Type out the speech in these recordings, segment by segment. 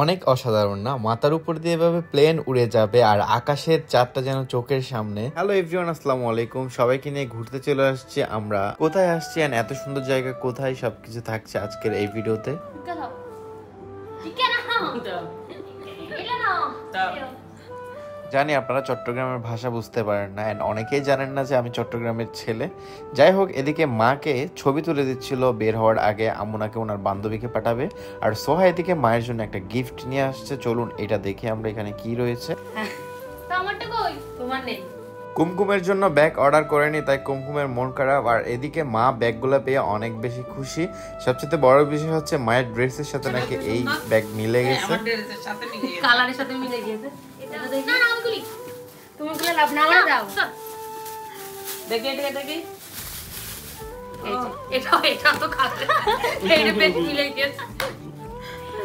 অনেক অসাধারণ না? মাথার উপর দিয়ে এভাবে প্লেন উড়ে যাবে আর আকাশের চাঁদটা যেন চোখের সামনে। হ্যালো এভরিওয়ান, আসসালামু আলাইকুম। সবাইকে নিয়ে ঘুরতে চলে আসছি আমরা। কোথায় আসছি আর এত সুন্দর জায়গা কোথায়, সবকিছু থাকছে আজকের এই ভিডিওতে। জানি আপনারা চট্টগ্রামের ভাষা বুঝতে পারেন না, এন্ড অনেকেই জানেন না যে আমি চট্টগ্রামের ছেলে। যাই হোক, এদিকে মাকে ছবি তুলে দিচ্ছিল বের হওয়ার আগে, আম্মুনাকে ওনার বান্ধবীকে পাঠাবে। আর সোহা এদিকে মায়ের জন্য একটা গিফট নিয়ে আসছে। চলুন এটা দেখে আমরা এখানে কি রয়েছে। কুমকুমের জন্য ব্যাগ অর্ডার করেনি, তাই কুমকুমের মন খারাপ। আর এদিকে মা ব্যাগগুলো পেয়ে অনেক বেশি খুশি। সবচেয়ে বড় বিষয় হচ্ছে মায়ের ড্রেসের সাথে নাকি এই ব্যাগ মিলে গেছে। কালারের সাথে মিলে গেছে। না না আমি খুলি, তুমি খুলে লাভ না করে দাও। দেখে দেখে এটা তো কালার এইটা বেশ মিলে গেছে।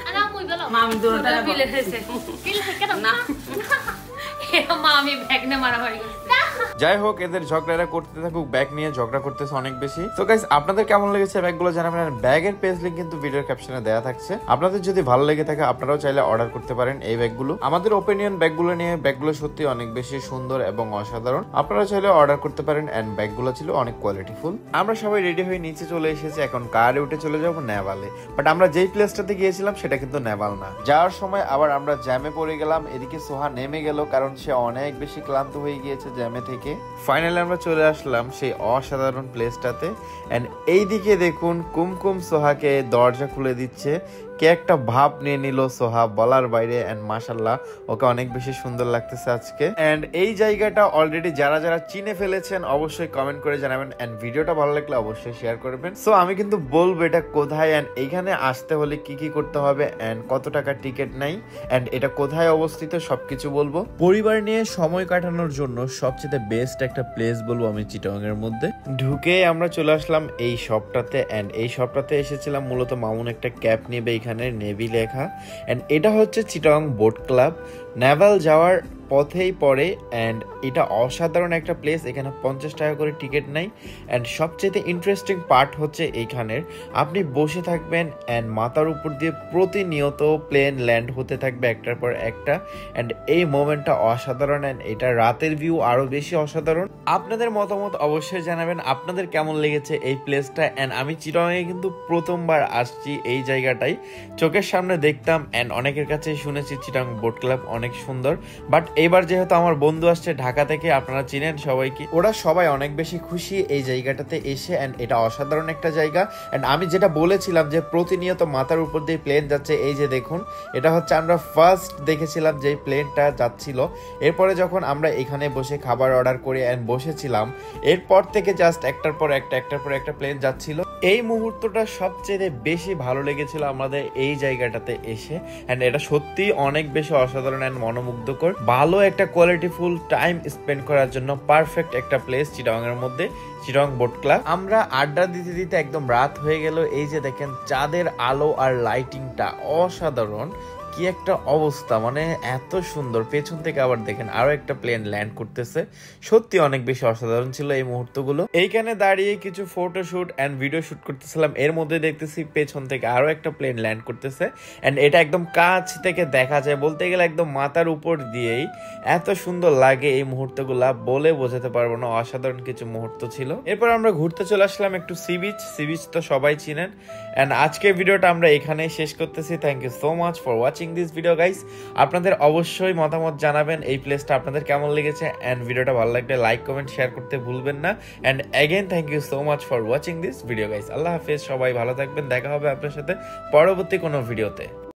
আরে মই বলো মামি দুটোটা মিলে গেছে। মিলে কেন না মামি ব্যাগ না মারা হয়ে গেছে। যাই হোক, এদের ঝগড়া করতে থাকুক, ব্যাগ নিয়ে ঝগড়া করতেছে অনেক বেশি। তো গাইস, আপনাদের কেমন লেগেছে ব্যাগগুলো জানাবেন। ব্যাগের পেজ লিংক কিন্তু ভিডিওর ক্যাপশনে দেওয়া থাকছে। আপনাদের যদি ভালো লেগে থাকে আপনারাও চাইলে অর্ডার করতে পারেন এই ব্যাগগুলো। আমাদের ওপিনিয়ন ব্যাগগুলো নিয়ে, ব্যাগগুলো সত্যি অনেক বেশি সুন্দর এবং অসাধারণ। আপনারা চাইলে অর্ডার করতে পারেন, এন্ড ব্যাগগুলো ছিল অনেক কোয়ালিটিফুল। আমরা সবাই রেডি হয়ে নিচে চলে এসেছি, এখন কারে উঠে চলে যাবো নেভালে। বাট আমরা যেই প্লেসটাতে গিয়েছিলাম সেটা কিন্তু নেভাল না। যাওয়ার সময় আবার আমরা জ্যামে পড়ে গেলাম। এদিকে সোহা নেমে গেল, কারণ সে অনেক বেশি ক্লান্ত হয়ে গিয়েছে জ্যামে থেকে। ফাইনালি আমরা চলে আসলাম সেই অসাধারণ প্লেসটাতে। এন্ড এইদিকে দেখুন, কুমকুম সোহাকে দরজা খুলে দিচ্ছে। কে একটা ভাব নিয়ে নিল সোহা, বলার বাইরে। এন্ড মাশাআল্লাহ, ওকে অনেক বেশি সুন্দর লাগতেছে আজকে। এন্ড এই জায়গাটা অলরেডি যারা যারা চিনে ফেলেছেন অবশ্যই কমেন্ট করে জানাবেন। এন্ড ভিডিওটা ভালো লাগলে অবশ্যই শেয়ার করবেন। সো আমি কিন্তু বলবো এটা কোথায়, এন্ড এইখানে আসতে হলে কি কি করতে হবে, এন্ড কত টাকা টিকিট নাই, এন্ড এটা কোথায় অবস্থিত সবকিছু বলবো। পরিবার নিয়ে সময় কাটানোর জন্য সবচেয়ে বেস্ট একটা প্লেস বলবো আমি চিটাগং এর মধ্যে। ঢুকে আমরা চলে আসলাম এই শপটাতে। এন্ড এই শপটাতে এসেছিলাম মূলত মামুন একটা ক্যাপ নেবে, এখানে নেভি লেখা। এন্ড এটা হচ্ছে চিটাগং বোট ক্লাব। নেভাল যাওয়ার পথেই পড়ে। এন্ড এটা অসাধারণ একটা প্লেস। এখানে 50 টাকা করে টিকিট নাই। এন্ড সবচেয়ে ইন্টারেস্টিং পার্ট হচ্ছে এইখানের, আপনি বসে থাকবেন এন্ড মাথার উপর দিয়ে প্রতিনিয়ত প্লেন ল্যান্ড হতে থাকবে একটার পর একটা। এন্ড এই মোমেন্টটা অসাধারণ। এন্ড এটা রাতের ভিউ আরো বেশি অসাধারণ। আপনাদের মতামত অবশ্যই জানাবেন, আপনাদের কেমন লেগেছে এই প্লেসটা। এন্ড আমি চিটাগংয়ে কিন্তু প্রথমবার আসছি এই জায়গাটাই, চোখের সামনে দেখতাম। এন্ড অনেকের কাছে শুনেছি চিটাগং বোট ক্লাব অনেক সুন্দর। বাট এবার যেহেতু আমার বন্ধু আসছে ঢাকা থেকে, আপনারা চিনেন সবাইকে, ওরা সবাই অনেক বেশি খুশি এই জায়গাটাতে এসে। এন্ড এটা অসাধারণ একটা জায়গা। এন্ড আমি যেটা বলেছিলাম যে প্রতিনিয়ত মাথার উপর দিয়ে প্লেন যাচ্ছে, এই যে দেখুন, এটা হচ্ছে আমরা ফার্স্ট দেখেছিলাম যে প্লেনটা যাচ্ছিল। এরপরে যখন আমরা এখানে বসে খাবার অর্ডার করে এন্ড বসেছিলাম, এরপর থেকে জাস্ট একটার পর একটা প্লেন যাচ্ছিল। এই মুহূর্তটা সবচেয়ে বেশি ভালো লেগেছিল আমাদের এই জায়গাটাতে এসে। এন্ড এটা সত্যি অনেক বেশি অসাধারণ এন্ড মনোমুগ্ধকর। ভালো একটা কোয়ালিটিফুল টাইম স্পেন্ড করার জন্য পারফেক্ট একটা প্লেস চিটাগং এর মধ্যে, চিটাগং বোট ক্লাব। আমরা আড্ডা দিতে দিতে একদম রাত হয়ে গেল। এই যে দেখেন চাঁদের আলো আর লাইটিংটা অসাধারণ। কি একটা অবস্থা, মানে এত সুন্দর। পেছন থেকে আবার দেখেন আরো একটা প্লেন ল্যান্ড করতেছে। সত্যি অনেক বেশি অসাধারণ ছিল এই মুহূর্তগুলো। এইখানে দাঁড়িয়ে কিছু ফটোশুট এন্ড ভিডিও শুট করতেছিলাম, এর মধ্যে দেখতেছি পেছন থেকে আরো একটা প্লেন ল্যান্ড করতেছে। এন্ড এটা একদম কাছ থেকে দেখা যায়, বলতে গেলে একদম মাথার উপর দিয়েই। এত সুন্দর লাগে এই মুহূর্তগুলা, বলে বোঝাতে পারবো না। অসাধারণ কিছু মুহূর্ত ছিল। এরপর আমরা ঘুরতে চলে আসলাম একটু সি বিচ। সি বিচ তো সবাই চিনেন। এন্ড আজকের ভিডিওটা আমরা এখানেই শেষ করতেছি। Thank you so much for watching this video guys. আপনাদের অবশ্যই মতামত জানাবেন এই প্লেসটা আপনাদের কেমন লেগেছে। এন্ড ভিডিওটা ভালো লাগলে লাইক কমেন্ট শেয়ার করতে ভুলবেন না। And again thank you so much for watching this video guys. আল্লাহ হাফেজ, সবাই ভালো থাকবেন। দেখা হবে আপনার সাথে পরবর্তী কোনো ভিডিওতে।